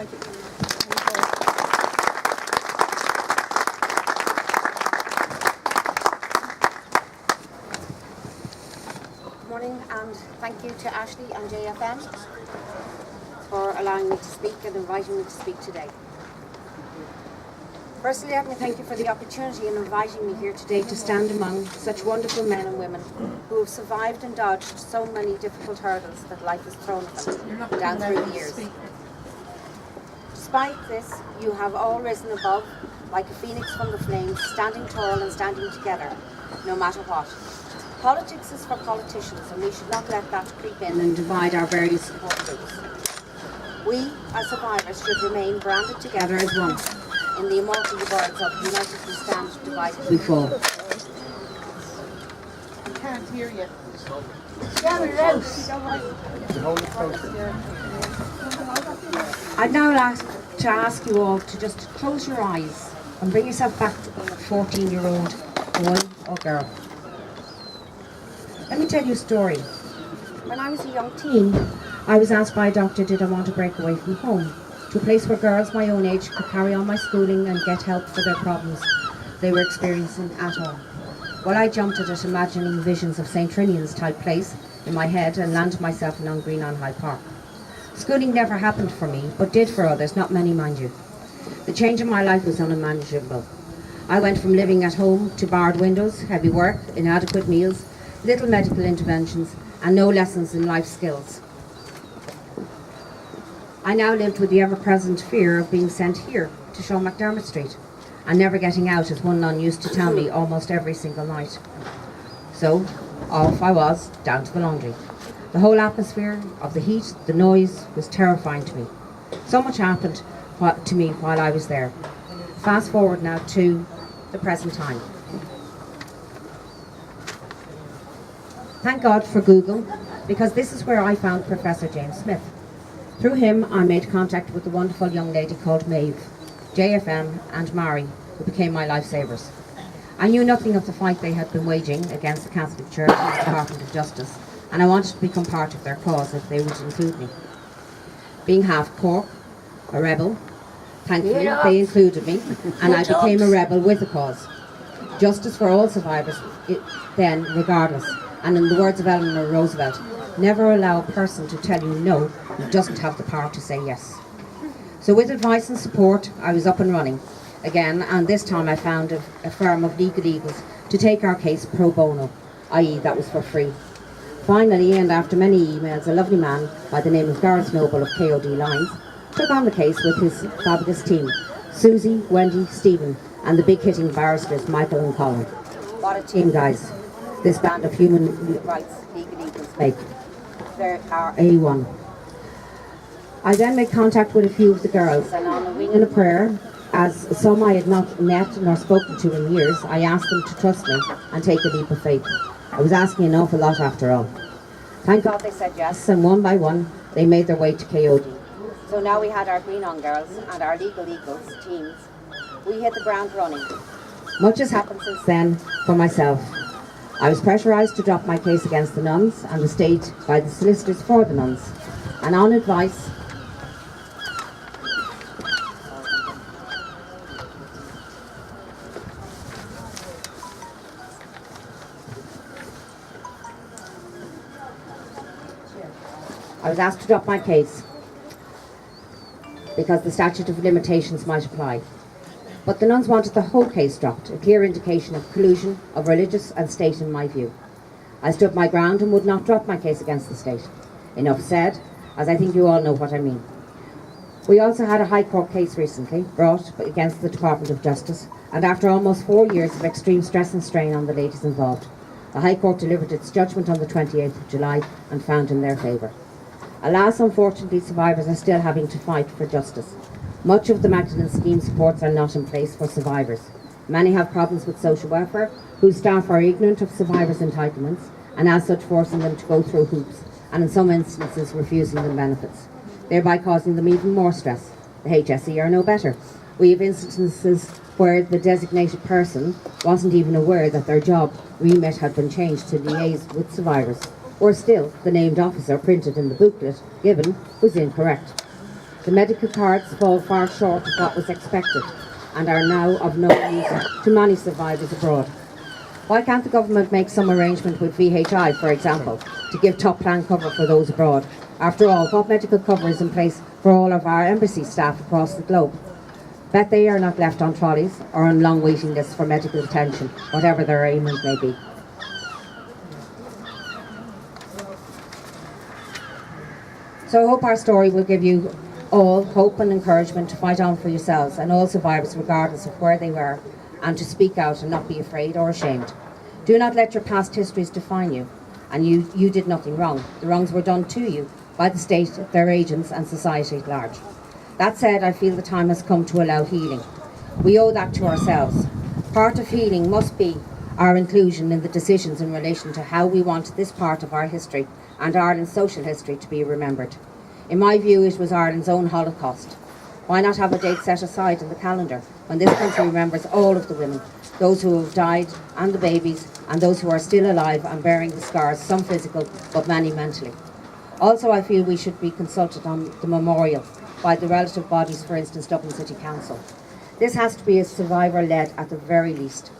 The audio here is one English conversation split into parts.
Thank you. Good morning, and thank you to Ashley and JFM for allowing me to speak and inviting me to speak today. Firstly, let me thank you for the opportunity in inviting me here today to stand among such wonderful men and women who have survived and dodged so many difficult hurdles that life has thrown at them down through the years. Despite this, you have all risen above like a phoenix from the flames, standing tall and standing together, no matter what. Politics is for politicians, and we should not let that creep in and divide our various support groups. We, as survivors, should remain branded together as one. In the immortal words of "United we stand, divided we fall." I can't hear you. I'd now like to ask you all to just close your eyes and bring yourself back to being a 14-year-old boy or girl. Let me tell you a story. When I was a young teen, I was asked by a doctor did I want to break away from home to a place where girls my own age could carry on my schooling and get help for their problems they were experiencing at home. Well, I jumped at it, imagining visions of St. Trinian's type place in my head, and landed myself in Green on High Park. Schooling never happened for me, but did for others, not many mind you. The change in my life was unimaginable. I went from living at home to barred windows, heavy work, inadequate meals, little medical interventions, and no lessons in life skills. I now lived with the ever-present fear of being sent here to Sean McDermott Street and never getting out, as one nun used to tell me almost every single night. So off I was, down to the laundry. The whole atmosphere of the heat, the noise, was terrifying to me. So much happened to me while I was there. Fast forward now to the present time. Thank God for Google, because this is where I found Professor James Smith. Through him, I made contact with a wonderful young lady called Maeve, JFM, and Mary, who became my lifesavers. I knew nothing of the fight they had been waging against the Catholic Church and the Department of Justice, and I wanted to become part of their cause if they would include me. Being half Cork, a rebel, thankfully they included me, and I became a rebel with a cause. Justice for all survivors, then, regardless. And in the words of Eleanor Roosevelt, never allow a person to tell you no who doesn't have the power to say yes. So with advice and support, I was up and running again, and this time I found a firm of legal eagles to take our case pro bono, i.e. that was for free. Finally, and after many emails, a lovely man by the name of Gareth Noble of KOD Lines took on the case with his fabulous team, Susie, Wendy, Stephen, and the big-hitting barristers Michael and Colin. What a team, guys. This band of human rights legal eagles make. They are A1. I then made contact with a few of the girls, and on a wing and a prayer, as some I had not met nor spoken to in years, I asked them to trust me and take a leap of faith. I was asking an awful lot after all. Thank God they said yes, and one by one they made their way to KOD. So now we had our Green On girls and our Legal Eagles teams. We hit the ground running. Much has happened since then for myself. I was pressurised to drop my case against the nuns and the state by the solicitors for the nuns. And on advice, I was asked to drop my case because the statute of limitations might apply. But the nuns wanted the whole case dropped, a clear indication of collusion of religious and state in my view. I stood my ground and would not drop my case against the state. Enough said, as I think you all know what I mean. We also had a High Court case recently brought against the Department of Justice, and after almost 4 years of extreme stress and strain on the ladies involved, the High Court delivered its judgment on the 28th of July and found in their favour. Alas, unfortunately, survivors are still having to fight for justice. Much of the Magdalen scheme supports are not in place for survivors. Many have problems with social welfare, whose staff are ignorant of survivors' entitlements, and as such forcing them to go through hoops, and in some instances refusing them benefits, thereby causing them even more stress. The HSE are no better. We have instances where the designated person wasn't even aware that their job remit had been changed to liaise with survivors, or still, the named officer printed in the booklet given was incorrect. The medical cards fall far short of what was expected and are now of no use to many survivors abroad. Why can't the government make some arrangement with VHI, for example, to give top plan cover for those abroad? After all, what medical cover is in place for all of our embassy staff across the globe? Bet they are not left on trolleys or on long waiting lists for medical attention, whatever their ailment may be. So I hope our story will give you all hope and encouragement to fight on for yourselves and all survivors regardless of where they were, and to speak out and not be afraid or ashamed. Do not let your past histories define you, and you did nothing wrong. The wrongs were done to you by the state, their agents and society at large. That said, I feel the time has come to allow healing. We owe that to ourselves. Part of healing must be our inclusion in the decisions in relation to how we want this part of our history and Ireland's social history to be remembered. In my view, it was Ireland's own Holocaust. Why not have a date set aside in the calendar when this country remembers all of the women, those who have died and the babies, and those who are still alive and bearing the scars, some physical but many mentally. Also, I feel we should be consulted on the memorial by the relative bodies, for instance Dublin City Council. This has to be a survivor-led at the very least.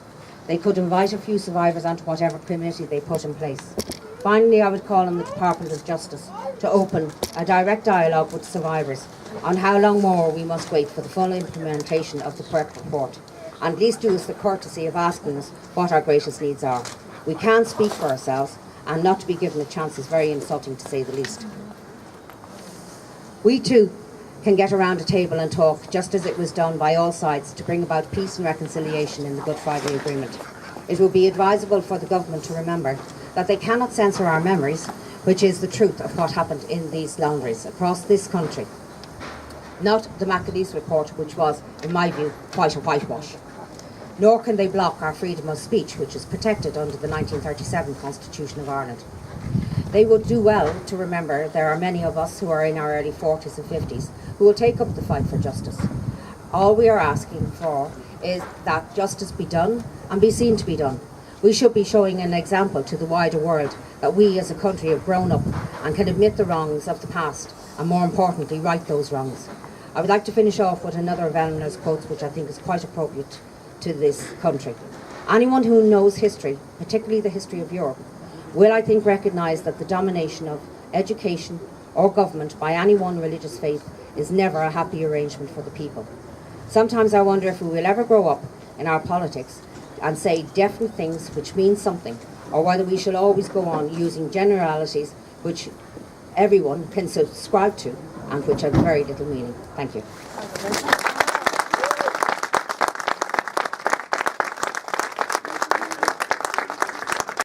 They could invite a few survivors onto whatever committee they put in place. Finally, I would call on the Department of Justice to open a direct dialogue with survivors on how long more we must wait for the full implementation of the correct report, and at least do us the courtesy of asking us what our greatest needs are. We can speak for ourselves, and not to be given a chance is very insulting to say the least. We too can get around a table and talk, just as it was done by all sides to bring about peace and reconciliation in the Good Friday Agreement. It would be advisable for the government to remember that they cannot censor our memories, which is the truth of what happened in these laundries across this country. Not the McAleese report, which was, in my view, quite a whitewash. Nor can they block our freedom of speech, which is protected under the 1937 Constitution of Ireland. They would do well to remember there are many of us who are in our early 40s and 50s who will take up the fight for justice. All we are asking for is that justice be done and be seen to be done. We should be showing an example to the wider world that we as a country have grown up and can admit the wrongs of the past and, more importantly, right those wrongs. I would like to finish off with another of Eleanor's quotes, which I think is quite appropriate to this country. Anyone who knows history, particularly the history of Europe, will, I think, recognise that the domination of education or government by any one religious faith is never a happy arrangement for the people. Sometimes I wonder if we will ever grow up in our politics and say definite things which mean something, or whether we shall always go on using generalities which everyone can subscribe to and which have very little meaning. Thank you.